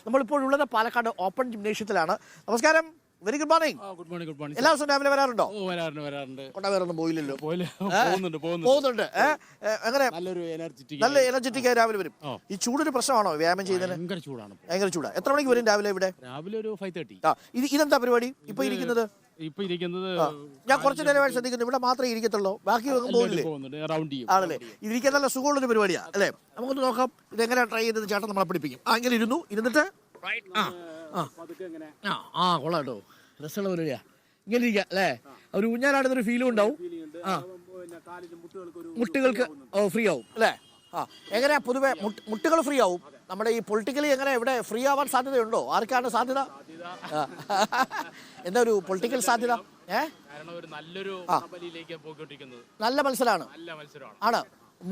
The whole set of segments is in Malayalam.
നമ്മളിപ്പോഴുള്ളത് പാലക്കാട് ഓപ്പൺ ജിംനേഷ്യത്തിലാണ്. നമസ്കാരം, വെരി ഗുഡ് മോർണിംഗ്. എല്ലാ ദിവസവും രാവിലെ വരാറുണ്ടോ? കൊണ്ടവേറൊന്നും പോയില്ലല്ലോ. പോകുന്നുണ്ട്. എങ്ങനെ? നല്ല എനർജറ്റിക് ആയി രാവിലെ വരും. ഈ ചൂടൊരു പ്രശ്നമാണോ വ്യായാമം ചെയ്യുന്നതിന്? ഭയങ്കര ചൂടാ. എത്ര മണിക്ക് വരും രാവിലെ ഇവിടെ? രാവിലെ ഒരു 5:30. ഇതെന്താ പരിപാടി ഇപ്പൊ ഇരിക്കുന്നത്? ഞാൻ കുറച്ച് നേരമായി ശ്രദ്ധിക്കുന്നു, ഇവിടെ മാത്രമേ ഇരിക്കത്തുള്ളൂ, ബാക്കി പോകില്ലേ? ആണല്ലേ? ഇതിരിക്കാൻ നല്ല സുഖമുള്ളൊരു പരിപാടിയാ അല്ലേ? നമുക്കൊന്ന് നോക്കാം ഇതെങ്ങനെ ട്രൈ ചെയ്തത്. ചേട്ടൻ നമ്മളെ പഠിപ്പിക്കും. ഇങ്ങനെ ഇരുന്നിട്ട് കൊള്ളാം കേട്ടോ, രസമുള്ള പരിപാടിയാ. ഇങ്ങനെ ഇരിക്കാം അല്ലേ? ഒരു ഊഞ്ഞാലാടുന്നൊരു ഫീലും ഉണ്ടാവും. മുട്ടുകൾക്ക് ഫ്രീ ആവും അല്ലേ? എങ്ങനെയാ പൊതുവെ മുട്ടുകൾ ഫ്രീ ആവും? നമ്മുടെ ഈ പൊളിറ്റിക്കലി എങ്ങനെ ഇവിടെ ഫ്രീ ആവാൻ സാധ്യതയുണ്ടോ? ആർക്കാണ് സാധ്യത? എന്താ ഒരു പൊളിറ്റിക്കൽ സാധ്യത? നല്ല മത്സരമാണ് ആണ്.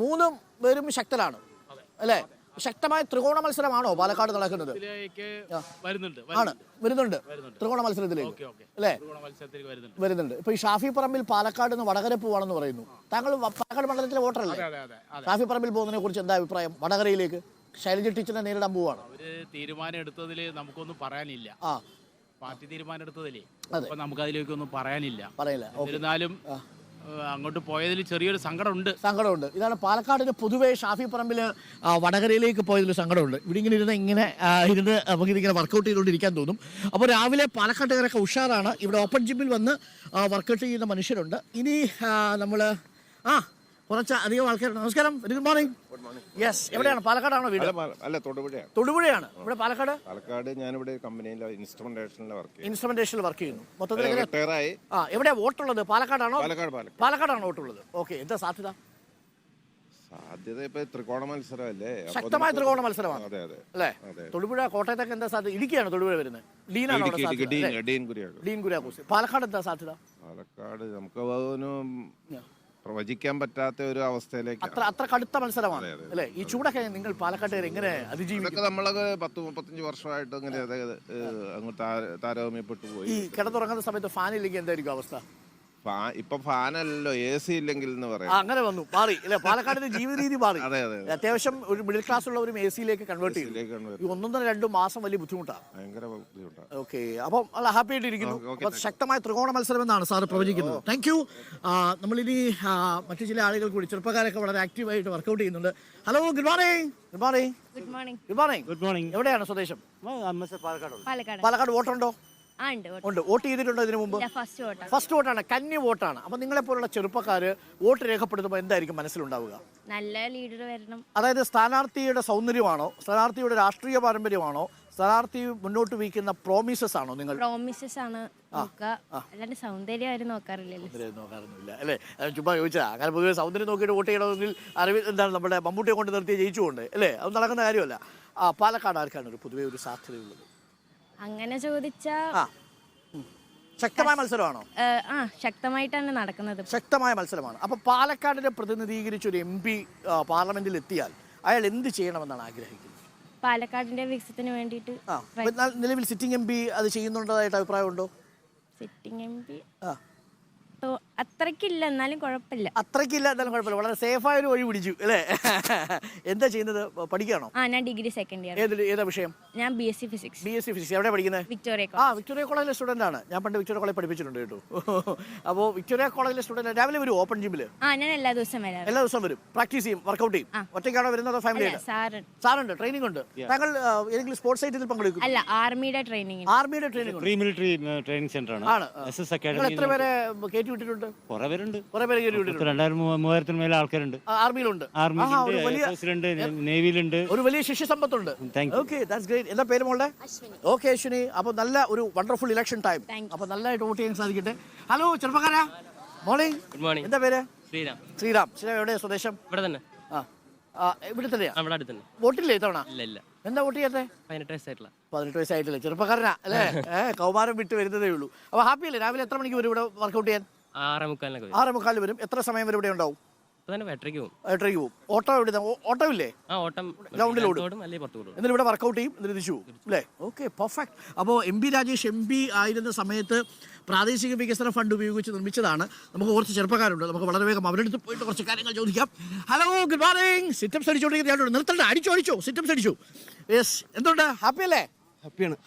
മൂന്നും പേരും ശക്തരാണ് അല്ലേ? ശക്തമായ ത്രികോണ മത്സരമാണോ പാലക്കാട് നടക്കുന്നത്? വരുന്നുണ്ട് ത്രികോണ മത്സരത്തിലേക്ക് അല്ലേ? വരുന്നുണ്ട്. ഇപ്പൊ ഈ ഷാഫി പറമ്പിൽ പാലക്കാട് നിന്ന് വടകര പോവാണെന്ന് പറയുന്നു. താങ്കൾ പാലക്കാട് മണ്ഡലത്തിലെ വോട്ടറല്ലേ? ഷാഫി പറമ്പിൽ പോകുന്നതിനെ കുറിച്ച് എന്താ അഭിപ്രായം? വടകരയിലേക്ക് ശൈലജ ടീച്ചറിനെ നേരിടാൻ പോവാണ്. തീരുമാനം എടുത്തതിൽ നമുക്കൊന്നും പറയാനില്ല. പാർട്ടി തീരുമാനം എടുത്തതിലേ നമുക്ക് അതിലേക്കൊന്നും പറയാനില്ല. എന്നിരുന്നാലും അങ്ങോട്ട് പോയതിൽ ചെറിയൊരു സങ്കടമുണ്ട്. ഇതാണ് പാലക്കാടിന് പൊതുവേ ഷാഫി പറമ്പിൽ വടകരയിലേക്ക് പോയതിൽ സങ്കടമുണ്ട്. ഇവിടെ ഇങ്ങനെ ഇരുന്ന് നമുക്ക് ഇതിങ്ങനെ വർക്കൗട്ട് ചെയ്തുകൊണ്ടിരിക്കാൻ തോന്നും. അപ്പോൾ രാവിലെ പാലക്കാട്ടുകാരൊക്കെ ഉഷാറാണ്. ഇവിടെ ഓപ്പൺ ജിമ്മിൽ വന്ന് വർക്കൗട്ട് ചെയ്യുന്ന മനുഷ്യരുണ്ട്. ഇനി നമ്മൾ കുറച്ച് അധികം ആൾക്കാരുണ്ട്. നമസ്കാരം, വെരി ഗുഡ് മോർണിംഗ്. യെസ്, എവിടെയാണ്? പാലക്കാടാണോ വീട്? അല്ല, തൊടുപുഴയാണ്. ഇവിടെ പാലക്കാട് ഞാനിവിടെ കമ്പനിയിൽ ഇൻസ്ട്രുമെന്റേഷനിൽ വർക്ക് ചെയ്യുന്നു. മൊത്തത്തിൽ എവിടെയാ വോട്ടുള്ളത്? പാലക്കാടാണോ? പാലക്കാടാണോ വോട്ടുള്ളത്? ഓക്കെ, എന്താ സാധ്യത? ഇപ്പൊ ത്രികോണ മത്സരമല്ലേ? ശക്തമായ ത്രികോണ മത്സരമാണ് അല്ലേ? തൊടുപുഴ, കോട്ടയത്തൊക്കെ എന്താ സാധ്യത? ഇടുക്കിയാണ് തൊടുപുഴ വരുന്നത്. ഡീൻ കുര്യാക്കോസ്. പാലക്കാട് എന്താ സാധ്യത? പാലക്കാട് നമുക്ക് പ്രവചിക്കാൻ പറ്റാത്ത ഒരു അവസ്ഥയിലേക്ക് അത്ര കടുത്ത മത്സരമാണ് അല്ലേ? ഈ ചൂടൊക്കെ നിങ്ങൾ പാലക്കാട്ടുകാർ എങ്ങനെ അതിജീവിക്കും? നമ്മളൊക്കെ 10-35 വർഷമായിട്ട് ഇങ്ങനെ അങ്ങോട്ട് താരതമ്യപ്പെട്ടു പോയി. ഈ കിടന്നുറങ്ങുന്ന സമയത്ത് ഫാൻ ഇല്ലെങ്കിൽ എന്തായിരിക്കും അവസ്ഥ? ഇപ്പൊ ഫാനല്ലോ, AC ഇല്ലെങ്കിൽ എന്ന് പറയാം. അങ്ങനെ വന്നു, മാറി അല്ലെ? പാലക്കാടിന്റെ ജീവിത രീതി മാറി. അത്യാവശ്യം ഒരു മിഡിൽ ക്ലാസ് ഉള്ളവരും AC-യിലേക്ക് കൺവേർട്ട് ചെയ്തു. 1-2 മാസം വലിയ ബുദ്ധിമുട്ടാണ്. ഓക്കെ, അപ്പം നല്ല ഹാപ്പി ആയിട്ടിരിക്കുന്നു. ശക്തമായ ത്രികോണ മത്സരം എന്നാണ് സാറ് പ്രവചിക്കുന്നത്. Thank you. നമ്മളിനി മറ്റു ചില ആളുകൾ കൂടി, ചെറുപ്പക്കാരൊക്കെ വളരെ ആക്റ്റീവായിട്ട് വർക്കൗട്ട് ചെയ്യുന്നുണ്ട്. Hello, good morning. എവിടെയാണ് സ്വദേശം? പാലക്കാട്. വോട്ടുണ്ടോ? ഉണ്ട്. വോട്ട് ചെയ്തിട്ടുണ്ടോ ഇതിനു മുമ്പ്? ഫസ്റ്റ് വോട്ടാണ്, കന്നി വോട്ടാണ്. അപ്പൊ നിങ്ങളെ പോലുള്ള ചെറുപ്പക്കാര് വോട്ട് രേഖപ്പെടുത്തുമ്പോൾ എന്തായിരിക്കും മനസ്സിലുണ്ടാവുക? നല്ല ലീഡർ വരണം. അതായത് സ്ഥാനാർത്ഥിയുടെ സൗന്ദര്യമാണോ, സ്ഥാനാർത്ഥിയുടെ രാഷ്ട്രീയ പാരമ്പര്യമാണോ, സ്ഥാനാർത്ഥി മുന്നോട്ട് വയ്ക്കുന്ന പ്രോമിസസ് ആണോ? നിങ്ങൾ പ്രോമിസസ് ആണ് അല്ലാണ്ട് സൗന്ദര്യം ആരും നോക്കാറില്ല അല്ലേ? ചുമ്മാ ചോദിച്ചാ. അങ്ങനെ പൊതുവെ സൗന്ദര്യം നോക്കിയിട്ട് വോട്ട് ചെയ്യണമെങ്കിൽ എന്താണ് നമ്മുടെ മമ്മൂട്ടിയെ കൊണ്ട് നിർത്തി ജയിച്ചുകൊണ്ട് അല്ലേ? അത് നടക്കുന്ന കാര്യമല്ല. പാലക്കാട് ആർക്കാണ് ഒരു പൊതുവെ ഒരു സാധ്യതയുള്ളത്? അങ്ങനെ ചോദിച്ചാ ശക്തമായ മത്സരമാണോ? ശക്തമായിട്ടാണ് നടക്കുന്നത്. ശക്തമായ മത്സരമാണ്. അപ്പൊ പാലക്കാടിനെ പ്രതിനിധീകരിച്ച് ഒരു MP പാർലമെന്റിൽ എത്തിയാൽ അയാൾ എന്ത് ചെയ്യണമെന്നാണ് ആഗ്രഹിക്കുന്നത്? പാലക്കാടിന്റെ വികസനത്തിന് വേണ്ടിയിട്ട്. നിലവിൽ സിറ്റിംഗ് MP അത് ചെയ്യുന്നുണ്ടതായിട്ട് അഭിപ്രായമുണ്ടോ? സിറ്റിംഗ് MP അത്രയ്ക്കില്ല, എന്നാലും കുഴപ്പമില്ല. വളരെ സേഫായ ഒരു വഴി പിടിച്ചു അല്ലേ? എന്താ ചെയ്യുന്നത്? പഠിക്കുകയാണോ? ഞാൻ ഡിഗ്രി സെക്കൻഡ് ഇയർ. ഏതാ വിഷയം? ഞാൻ BSc ഫിസിക്സ്. എവിടെ പഠിക്കുന്നത്? വിക്ടോറിയ കോളേജിലെ സ്റ്റുഡന്റ് ആണ്. ഞാൻ പണ്ട് വിക്ടോറിയ കോളേജ് പഠിപ്പിച്ചിട്ടുണ്ട് കേട്ടോ. അപ്പോൾ വിക്ടോറിയ കോളേജിലെ സ്റ്റുഡന്റ് രാവിലെ വരും ഓപ്പൺ ജിമ്മില്? ഞാൻ എല്ലാ ദിവസവും വരും. പ്രാക്ടീസ് ചെയ്യും, വർക്കൗട്ട് ചെയ്യും. ഒറ്റയ്ക്കാണോ വരുന്നത്? ഫാമിലി സാറുണ്ട്, ട്രെയിനിങ് ഉണ്ട്. താങ്കൾ ഏതെങ്കിലും സ്പോർട്സ് സൈറ്റിൽ പങ്കെടുക്കും? അല്ല, ആർമിയുടെ ട്രെയിനിങ് സെന്റർ ആണ്. എത്ര പേരെ കയറ്റി വിട്ടിട്ടുണ്ട്? കുറെ പേരുണ്ട്. 2000-3000 മേലെ ആൾക്കാരുണ്ട്. ആർമിയിലുണ്ട്, നേവിയിലുണ്ട്. ഒരു വലിയ ശിഷ്യസമ്പത്തുണ്ട്. എന്താ പേര് മോളുടെ? ഓക്കെ, അശ്വിനി. അപ്പൊ നല്ല ഒരു വണ്ടർഫുൾ ഇലക്ഷൻ ടൈം. അപ്പൊ നല്ലതായിട്ട് വോട്ട് ചെയ്യാൻ സാധിക്കട്ടെ. ഹലോ ചെറുപ്പക്കാരാ, മോർണിംഗ്. Good morning. എന്താ പേര്? ശ്രീരാം. എവിടെയാ സ്വദേശം? ഇവിടെ തന്നെ. ഇവിടെ തന്നെയാ? വോട്ടില്ലേ ഇത്തവണ? ഇല്ല. എന്താ വോട്ട് ചെയ്യാത്തെ? 18 വയസ്സായിട്ടില്ല. ചെറുപ്പക്കാരനാ അല്ലേ? കൗമാരം വിട്ട് വരുന്നതേ ഉള്ളൂ. അപ്പൊ ഹാപ്പി അല്ലേ? രാവിലെ എത്ര മണിക്ക് വരും ഇവിടെ വർക്കൗട്ട് ചെയ്യാൻ? 6:45 വരും. എത്ര സമയം വരെ ഇവിടെ ഉണ്ടാവും? 8:30 പോകും. ഓട്ടോ ഇല്ലേ? ഗ്രൗണ്ടിലോട്ട് എന്നിട്ട് ഇവിടെ വർക്കൗട്ട് ചെയ്യും, എന്നിട്ട് തിരിച്ചു പോകും അല്ലേ? Okay, perfect. അപ്പോൾ MP രാജേഷ് MP ആയിരുന്ന സമയത്ത് പ്രാദേശിക വികസന ഫണ്ട് ഉപയോഗിച്ച് നിർമ്മിച്ചതാണ്. നമുക്ക് കുറച്ച് ചെറുപ്പക്കാരുണ്ട്, നമുക്ക് വളരെ വേഗം അവരുടെ പോയിട്ട് കുറച്ച് കാര്യങ്ങൾ ചോദിക്കാം. Hello, good morning. സിറ്റപ്സ് അടിച്ചോണ്ടിരിക്കുന്ന നിർത്തണ്ട, അടിച്ചോ. സിറ്റപ്സ് അടിച്ചു. യെസ്, എന്തുണ്ട്? ഹാപ്പി അല്ലേ?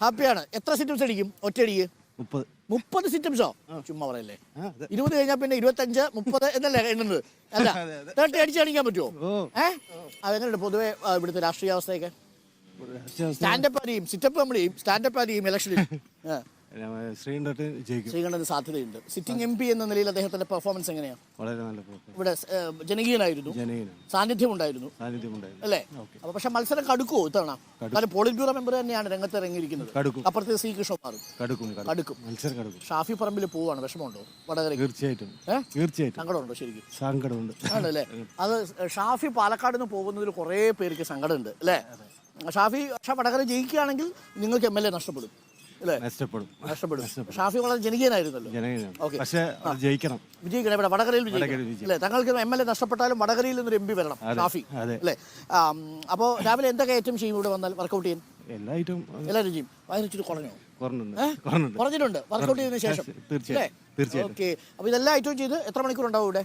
ഹാപ്പിയാണ്. എത്ര സിറ്റംസ് അടിക്കും ഒറ്റയടിക്ക്? 30 സിറ്റംസോ? ചുമ്മാ പറയല്ലേ. 20 കഴിഞ്ഞാൽ പിന്നെ 25, 30 എന്നല്ലേ എണ്ണുന്നത്? അല്ല 30 അടിച്ച് കാണിക്കാൻ പറ്റുമോ? അതെങ്ങനെയുണ്ട് പൊതുവെ ഇവിടുത്തെ രാഷ്ട്രീയ അവസ്ഥയൊക്കെ? സ്റ്റാൻഡപ്പ് ആരെയും സിറ്റപ്പ് നമ്മൾ ചെയ്യും, സ്റ്റാൻഡപ്പ് ആരെയും ഇലക്ഷനിൽ ശ്രീകണ്ഠന് സാധ്യതയുണ്ട്. സിറ്റിംഗ് MP എന്ന നിലയിൽ അദ്ദേഹത്തിന്റെ പെർഫോമൻസ് എങ്ങനെയാണ്? വളരെ നല്ല ഇവിടെ ജനകീയനായിരുന്നു, സാന്നിധ്യം ഉണ്ടായിരുന്നു അല്ലേ? അപ്പൊ പക്ഷെ മത്സരം കടുക്കുമോ ഇത്തവണ? കാരണം പോളിറ്റ് ബ്യൂറോ മെമ്പർ തന്നെയാണ് രംഗത്ത് ഇറങ്ങിയിരിക്കുന്നത്. അപ്പുറത്ത് സി കൃഷ്ണകുമാറും കടുക്കും. ഷാഫി പറമ്പിൽ പോവാണ്, വിഷമമുണ്ടോ വടകര? തീർച്ചയായിട്ടും സങ്കടമുണ്ടോ? ശരിക്കും സങ്കടമുണ്ട് ആണല്ലേ? അത് ഷാഫി പാലക്കാട് നിന്ന് പോകുന്നതിൽ കുറേ പേർക്ക് സങ്കടമുണ്ട് അല്ലേ? ഷാഫി പക്ഷെ വടകര ജയിക്കുകയാണെങ്കിൽ നിങ്ങൾക്ക് MLA നഷ്ടപ്പെടും അല്ലേ? നഷ്ടപ്പെടും. ഷാഫി വളരെ ജനകീയനായിരുന്നല്ലോ. വിജയിക്കണം ഇവിടെ വടകരയിൽ അല്ലേ? തങ്ങൾക്ക് MLA നഷ്ടപ്പെട്ടാലും വടകരയിൽ നിന്നൊരു MP വരണം ഷാഫി അല്ലേ? അപ്പോൾ രാവിലെ എന്തൊക്കെ ഐറ്റം ചെയ്യും ഇവിടെ വന്നാൽ വർക്കൗട്ട് ചെയ്യാൻ? എല്ലാവരും ചെയ്യും. വയറിച്ചിട്ട് കുറഞ്ഞിട്ടുണ്ട് വർക്കൗട്ട് ചെയ്തതിനു ശേഷം അല്ലേ? ഓക്കെ. അപ്പോൾ ഇതെല്ലാം ഐറ്റവും ചെയ്ത് എത്ര മണിക്കൂർ ഉണ്ടാവും ഇവിടെ?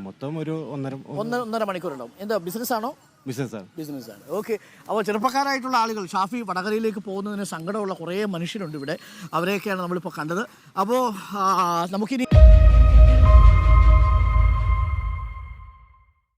മൊത്തം ഒരു 1.5 മണിക്കൂർ ഉണ്ടാവും. എന്താ ബിസിനസ്സാണോ? ബിസിനസ്സാണ്. ഓക്കെ. അപ്പോൾ ചെറുപ്പക്കാരായിട്ടുള്ള ആളുകൾ ഷാഫി വടകരയിലേക്ക് പോകുന്നതിന് സങ്കടമുള്ള കുറേ മനുഷ്യരുണ്ട് ഇവിടെ. അവരെയൊക്കെയാണ് നമ്മളിപ്പോൾ കണ്ടത്. അപ്പോൾ നമുക്കിനി